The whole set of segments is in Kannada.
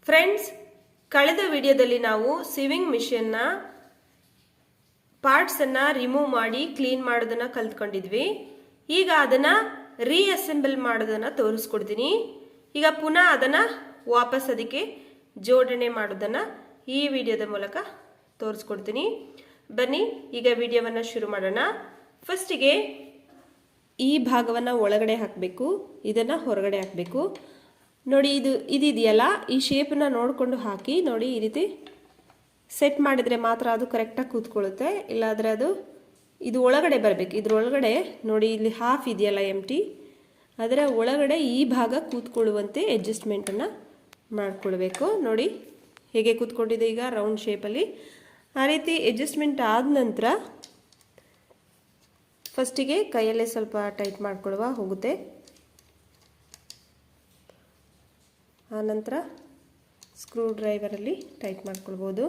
ಫ್ರೆಂಡ್ಸ್, ಕಳೆದ ವಿಡಿಯೋದಲ್ಲಿ ನಾವು ಸಿವಿಂಗ್ ಮಿಷನ್ನ ಪಾರ್ಟ್ಸನ್ನು ರಿಮೂವ್ ಮಾಡಿ ಕ್ಲೀನ್ ಮಾಡೋದನ್ನು ಕಲ್ತ್ಕೊಂಡಿದ್ವಿ. ಈಗ ಅದನ್ನು ರೀಅಸೆಂಬಲ್ ಮಾಡೋದನ್ನು ತೋರಿಸ್ಕೊಡ್ತೀನಿ. ಈಗ ಪುನಃ ಅದನ್ನು ವಾಪಸ್ ಅದಕ್ಕೆ ಜೋಡಣೆ ಮಾಡೋದನ್ನು ಈ ವಿಡಿಯೋದ ಮೂಲಕ ತೋರಿಸ್ಕೊಡ್ತೀನಿ. ಬನ್ನಿ ಈಗ ವಿಡಿಯೋವನ್ನು ಶುರು ಮಾಡೋಣ. ಫಸ್ಟಿಗೆ ಈ ಭಾಗವನ್ನು ಒಳಗಡೆ ಹಾಕಬೇಕು, ಇದನ್ನು ಹೊರಗಡೆ ಹಾಕಬೇಕು. ನೋಡಿ, ಇದೆಯಲ್ಲ, ಈ ಶೇಪನ್ನ ನೋಡಿಕೊಂಡು ಹಾಕಿ. ನೋಡಿ, ಈ ರೀತಿ ಸೆಟ್ ಮಾಡಿದರೆ ಮಾತ್ರ ಅದು ಕರೆಕ್ಟಾಗಿ ಕೂತ್ಕೊಳ್ಳುತ್ತೆ. ಇಲ್ಲಾದರೆ ಇದು ಒಳಗಡೆ ಬರಬೇಕು. ಇದ್ರೊಳಗಡೆ ನೋಡಿ, ಇಲ್ಲಿ ಹಾಫ್ ಇದೆಯಲ್ಲ ಎಂಟಿ, ಅದರ ಒಳಗಡೆ ಈ ಭಾಗ ಕೂತ್ಕೊಳ್ಳುವಂತೆ ಅಡ್ಜಸ್ಟ್ಮೆಂಟನ್ನು ಮಾಡಿಕೊಳ್ಬೇಕು. ನೋಡಿ ಹೇಗೆ ಕೂತ್ಕೊಂಡಿದೆ ಈಗ ರೌಂಡ್ ಶೇಪಲ್ಲಿ. ಆ ರೀತಿ ಅಡ್ಜಸ್ಟ್ಮೆಂಟ್ ಆದ ನಂತರ ಫಸ್ಟಿಗೆ ಕೈಯಲ್ಲೇ ಸ್ವಲ್ಪ ಟೈಟ್ ಮಾಡ್ಕೊಳ್ಳುವ ಹೋಗುತ್ತೆ. ಆನಂತರ ಸ್ಕ್ರೂ ಡ್ರೈವರಲ್ಲಿ ಟೈಟ್ ಮಾಡ್ಕೊಳ್ಬೋದು.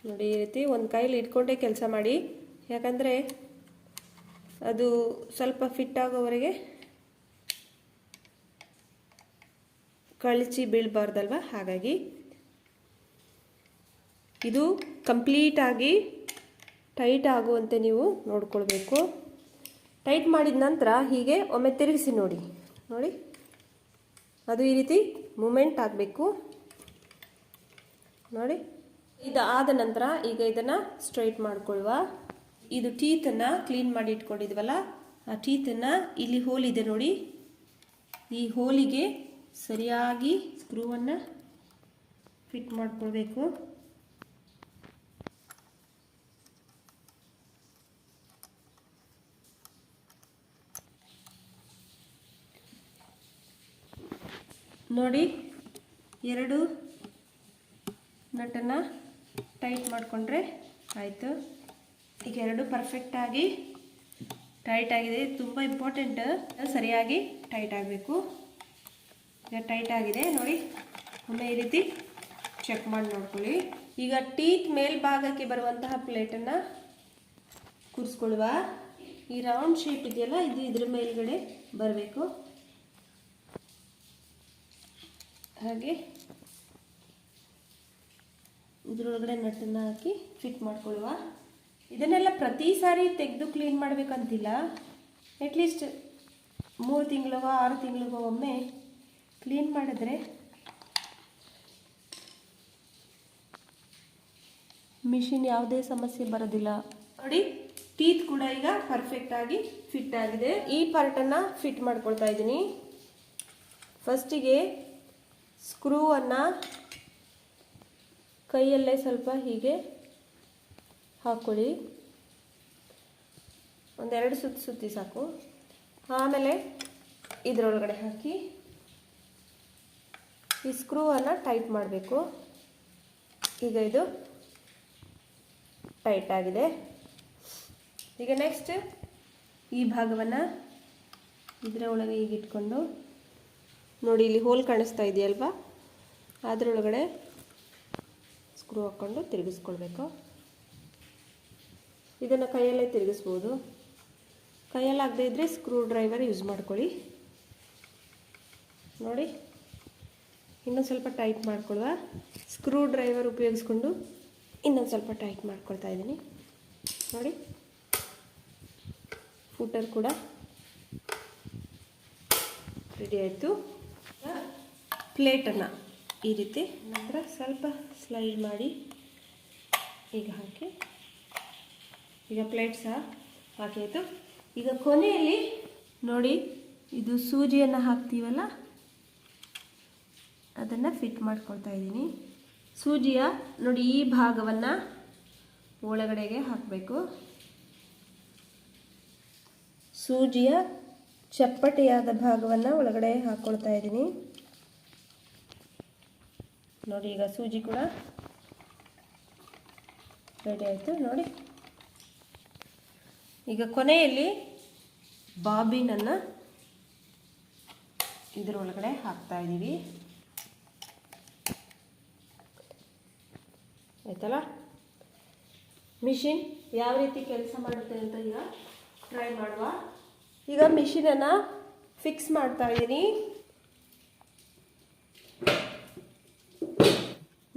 ನೋಡಿ, ಈ ರೀತಿ ಒಂದು ಕೈಲಿ ಇಟ್ಕೊಂಡೇ ಕೆಲಸ ಮಾಡಿ, ಯಾಕಂದರೆ ಅದು ಸ್ವಲ್ಪ ಫಿಟ್ ಆಗೋವರೆಗೆ ಕಳಚಿ ಬೀಳಬಾರ್ದಲ್ವ, ಹಾಗಾಗಿ ಇದು ಕಂಪ್ಲೀಟಾಗಿ ಟೈಟ್ ಆಗುವಂತೆ ನೀವು ನೋಡ್ಕೊಳ್ಬೇಕು. ಟೈಟ್ ಮಾಡಿದ ನಂತರ ಹೀಗೆ ಒಮ್ಮೆ ತಿರುಗಿಸಿ ನೋಡಿ. ನೋಡಿ, ಅದು ಈ ರೀತಿ ಮೂಮೆಂಟ್ ಆಗಬೇಕು. ನೋಡಿ, ಇದಾದ ನಂತರ ಈಗ ಇದನ್ನು ಸ್ಟ್ರೈಟ್ ಮಾಡ್ಕೊಳ್ಳುವ. ಇದು ಟೀತನ್ನು ಕ್ಲೀನ್ ಮಾಡಿ ಇಟ್ಕೊಂಡಿದ್ವಲ್ಲ, ಆ ಟೀತನ್ನು ಇಲ್ಲಿ ಹೋಲ್ ಇದೆ ನೋಡಿ, ಈ ಹೋಲಿಗೆ ಸರಿಯಾಗಿ ಸ್ಕ್ರೂವನ್ನು ಫಿಟ್ ಮಾಡ್ಕೊಳ್ಬೇಕು. ನೋಡಿ, ಎರಡು ನಟನ್ನು ಟೈಟ್ ಮಾಡಿಕೊಂಡ್ರೆ ಆಯಿತು. ಈಗ ಎರಡು ಪರ್ಫೆಕ್ಟಾಗಿ ಟೈಟ್ ಆಗಿದೆ. ತುಂಬ ಇಂಪಾರ್ಟೆಂಟ್, ಸರಿಯಾಗಿ ಟೈಟ್ ಆಗಬೇಕು. ಈಗ ಟೈಟ್ ಆಗಿದೆ ನೋಡಿ, ಒಮ್ಮೆ ಈ ರೀತಿ ಚೆಕ್ ಮಾಡಿ ನೋಡ್ಕೊಳ್ಳಿ. ಈಗ ಟೀತ್ ಮೇಲ್ಭಾಗಕ್ಕೆ ಬರುವಂತಹ ಪ್ಲೇಟನ್ನು ಕೂರಿಸ್ಕೊಳ್ಳುವ. ಈ ರೌಂಡ್ ಶೇಪ್ ಇದೆಯಲ್ಲ, ಇದು ಇದ್ರ ಮೇಲ್ಗಡೆ ಬರಬೇಕು. ಹಾಗೆ ಇದರೊಳಗಡೆ ನಟ್ಟನ್ನು ಹಾಕಿ ಫಿಟ್ ಮಾಡ್ಕೊಳ್ಳುವ. ಇದನ್ನೆಲ್ಲ ಪ್ರತಿ ಸಾರಿ ತೆಗೆದು ಕ್ಲೀನ್ ಮಾಡಬೇಕಂತಿಲ್ಲ. ಅಟ್ಲೀಸ್ಟ್ 3 ತಿಂಗಳಿಗೋ 6 ತಿಂಗಳಿಗೋ ಒಮ್ಮೆ ಕ್ಲೀನ್ ಮಾಡಿದ್ರೆ ಮಿಷಿನ್ ಯಾವುದೇ ಸಮಸ್ಯೆ ಬರೋದಿಲ್ಲ. ನೋಡಿ, ಟೀತ್ ಕೂಡ ಈಗ ಪರ್ಫೆಕ್ಟಾಗಿ ಫಿಟ್ ಆಗಿದೆ. ಈ ಪಾರ್ಟನ್ನು ಫಿಟ್ ಮಾಡ್ಕೊಳ್ತಾ ಇದ್ದೀನಿ. ಫಸ್ಟಿಗೆ ಸ್ಕ್ರೂವನ್ನು ಕೈಯಲ್ಲೇ ಸ್ವಲ್ಪ ಹೀಗೆ ಹಾಕ್ಕೊಳ್ಳಿ. ಒಂದೆರಡು ಸುತ್ತಿ ಸಾಕು. ಆಮೇಲೆ ಇದರೊಳಗಡೆ ಹಾಕಿ ಈ ಸ್ಕ್ರೂವನ್ನು ಟೈಟ್ ಮಾಡಬೇಕು. ಈಗ ಇದು ಟೈಟ್ ಆಗಿದೆ. ಈಗ ನೆಕ್ಸ್ಟ್ ಈ ಭಾಗವನ್ನು ಇದರ ಒಳಗೆ ಈಗ ಇಟ್ಕೊಂಡು ನೋಡಿ, ಇಲ್ಲಿ ಹೋಲ್ ಕಾಣಿಸ್ತಾ ಇದೆಯಲ್ವಾ, ಅದರೊಳಗಡೆ ಸ್ಕ್ರೂ ಹಾಕ್ಕೊಂಡು ತಿರುಗಿಸ್ಕೊಳ್ಬೇಕು. ಇದನ್ನು ಕೈಯಲ್ಲೇ ತಿರುಗಿಸ್ಬೋದು. ಕೈಯಲ್ಲಿ ಆಗದೇ ಇದ್ದರೆ ಸ್ಕ್ರೂ ಡ್ರೈವರ್ ಯೂಸ್ ಮಾಡ್ಕೊಳ್ಳಿ. ನೋಡಿ, ಇನ್ನೊಂದು ಸ್ವಲ್ಪ ಟೈಟ್ ಮಾಡ್ಕೊಳ್ಳುವ. ಸ್ಕ್ರೂ ಡ್ರೈವರ್ ಉಪಯೋಗಿಸ್ಕೊಂಡು ಇನ್ನೊಂದು ಸ್ವಲ್ಪ ಟೈಟ್ ಮಾಡ್ಕೊಳ್ತಾ ಇದ್ದೀನಿ. ನೋಡಿ, ಫೂಟರ್ ಕೂಡ ರೆಡಿ ಆಯಿತು. ಪ್ಲೇಟನ್ನು ಈ ರೀತಿ ನಂತರ ಸ್ವಲ್ಪ ಸ್ಲೈಡ್ ಮಾಡಿ ಈಗ ಹಾಕಿ, ಈಗ ಪ್ಲೇಟ್ ಸಹ ಹಾಕಿತ್ತು. ಈಗ ಕೊನೆಯಲ್ಲಿ ನೋಡಿ, ಇದು ಸೂಜಿಯನ್ನು ಹಾಕ್ತೀವಲ್ಲ, ಅದನ್ನು ಫಿಟ್ ಮಾಡ್ಕೊಳ್ತಾ ಇದ್ದೀನಿ. ಸೂಜಿಯ ನೋಡಿ, ಈ ಭಾಗವನ್ನು ಒಳಗಡೆಗೆ ಹಾಕಬೇಕು. ಸೂಜಿಯ ಚಪ್ಪಟೆಯಾದ ಭಾಗವನ್ನು ಒಳಗಡೆ ಹಾಕ್ಕೊಳ್ತಾ ಇದ್ದೀನಿ. ನೋಡಿ, ಈಗ ಸೂಜಿ ಕೂಡ ರೆಡಿ ಆಯಿತು. ನೋಡಿ, ಈಗ ಕೊನೆಯಲ್ಲಿ ಬಾಬಿನನ್ನು ಇದರೊಳಗಡೆ ಹಾಕ್ತಾ ಇದ್ದೀವಿ. ಆಯ್ತಲ್ಲ, ಮಿಷಿನ್ ಯಾವ ರೀತಿ ಕೆಲಸ ಮಾಡುತ್ತೆ ಅಂತ ಈಗ ಟ್ರೈ ಮಾಡುವ. ಈಗ ಮಿಷಿನನ್ನು ಫಿಕ್ಸ್ ಮಾಡ್ತಾ ಇದ್ದೀನಿ.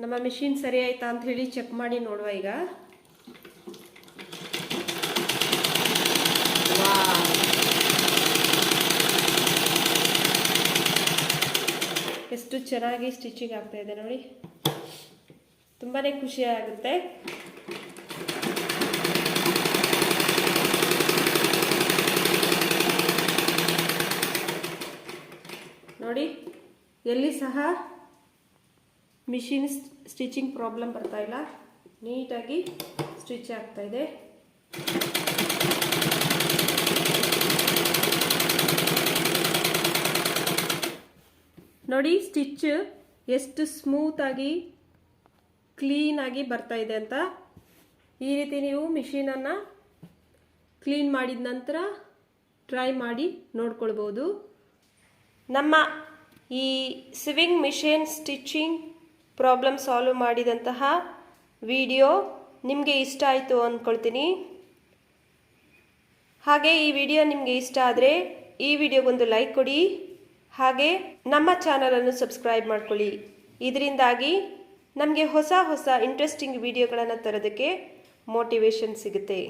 ನಮ್ಮ ಮಿಷಿನ್ ಸರಿ ಆಯ್ತಾ ಅಂತ ಹೇಳಿ ಚೆಕ್ ಮಾಡಿ ನೋಡುವ. ಈಗ ಎಷ್ಟು ಚೆನ್ನಾಗಿ ಸ್ಟಿಚಿಂಗ್ ಆಗ್ತಾ ಇದೆ ನೋಡಿ, ತುಂಬಾ ಖುಷಿ ಆಗುತ್ತೆ. ನೋಡಿ, ಎಲ್ಲಿ ಸಹ ಮಿಷಿನ್ ಸ್ಟಿಚಿಂಗ್ ಪ್ರಾಬ್ಲಮ್ ಬರ್ತಾ ಇಲ್ಲ, ನೀಟಾಗಿ ಸ್ಟಿಚ್ ಆಗ್ತಾ ಇದೆ. ನೋಡಿ ಸ್ಟಿಚ್ ಎಷ್ಟು ಸ್ಮೂತಾಗಿ ಕ್ಲೀನಾಗಿ ಬರ್ತಾ ಇದೆ ಅಂತ. ಈ ರೀತಿ ನೀವು ಮಿಷಿನನ್ನು ಕ್ಲೀನ್ ಮಾಡಿದ ನಂತರ ಟ್ರೈ ಮಾಡಿ ನೋಡ್ಕೊಳ್ಬೋದು. ನಮ್ಮ ಈ ಸಿವಿಂಗ್ ಮಿಷಿನ್ ಸ್ಟಿಚಿಂಗ್ ಪ್ರಾಬ್ಲಮ್ ಸಾಲ್ವ್ ಮಾಡಿದಂತಹ ವಿಡಿಯೋ ನಿಮಗೆ ಇಷ್ಟ ಆಯಿತು ಅಂದ್ಕೊಳ್ತೀನಿ. ಹಾಗೆ ಈ ವಿಡಿಯೋ ನಿಮಗೆ ಇಷ್ಟ ಆದರೆ ಈ ವಿಡಿಯೋಗೊಂದು ಲೈಕ್ ಕೊಡಿ. ಹಾಗೆ ನಮ್ಮ ಚಾನಲನ್ನು ಸಬ್ಸ್ಕ್ರೈಬ್ ಮಾಡ್ಕೊಳ್ಳಿ. ಇದರಿಂದಾಗಿ ನಮಗೆ ಹೊಸ ಇಂಟ್ರೆಸ್ಟಿಂಗ್ ವಿಡಿಯೋಗಳನ್ನು ತರೋದಕ್ಕೆ ಮೋಟಿವೇಶನ್ ಸಿಗುತ್ತೆ.